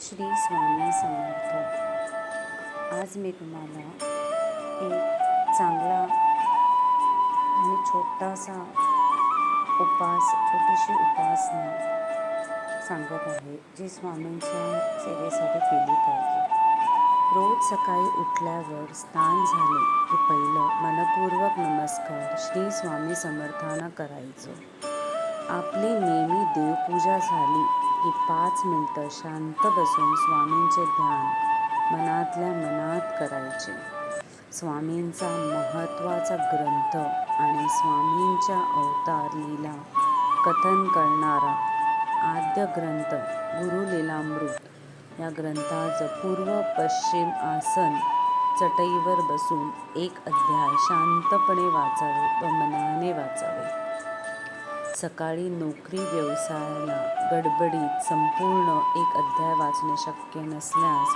श्री स्वामी समर्थ। आज मी तुम्हाला एक चांगला आणि छोटीशी उपासना सांगत आहे, जी स्वामींच्या सेवेसाठी केली पाहिजे। रोज सकाळी उठल्यावर स्नान झाले की पहिलं मनपूर्वक नमस्कार श्री स्वामी समर्थांना करायचो। आपली नेहमी देवपूजा झाली की 5 मिनिटं शांत बसून स्वामींचे ध्यान मनातल्या मनात करायचे। स्वामींचा महत्त्वाचा ग्रंथ आणि स्वामींच्या अवतार लीला कथन करणारा आद्य ग्रंथ गुरुलीलामृत या ग्रंथाचं पूर्व पश्चिम आसन चटईवर बसून एक अध्याय शांतपणे वाचावे व मनाने वाचावे। सकाळी नोकरी व्यवसायाला गडबडीत संपूर्ण एक अध्याय वाचणे शक्य नसल्यास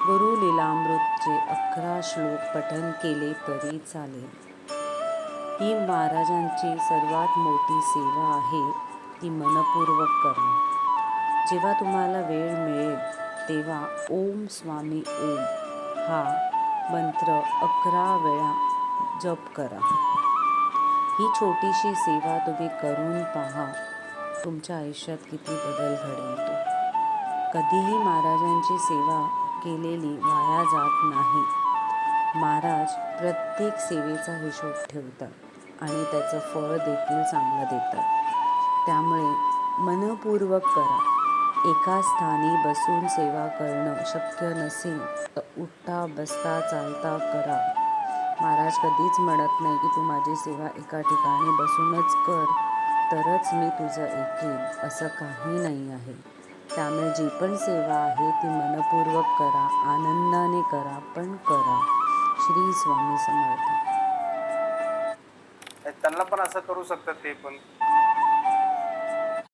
गुरुलीलामृतचे 11 श्लोक पठण केले तरी चालेल। ही महाराजांची सर्वात मोठी सेवा आहे, ती मनपूर्वक करा। जेव्हा तुम्हाला वेळ मिळेल तेव्हा ओम स्वामी ओम हा मंत्र 11 वेळा जप करा। ही छोटीशी सेवा तुम्ही करून पहा, तुमच्या आयुष्यात किती बदल घडेल तो। कधीही महाराजांची सेवा केलेली वाया जात नाही। महाराज प्रत्येक सेवेचा हिशोब ठेवतात आणि त्याचं फळ देखील चांगलं देतात। त्यामुळे मनपूर्वक करा। एका स्थानी बसून सेवा करणं शक्य नसेल तर उठता बसता चालता करा। महाराज कधीच म्हणत नाही की तू माझी सेवा एका ठिकाणी बसूनच कर तरच मी तुझं ऐकेन, असं काही नाही आहे। त्यामुळे जी पण सेवा आहे ती मनपूर्वक करा, आनंदाने करा, पण करा। श्री स्वामी समर्थ। त्यांना पण असं करू शकतात ते पण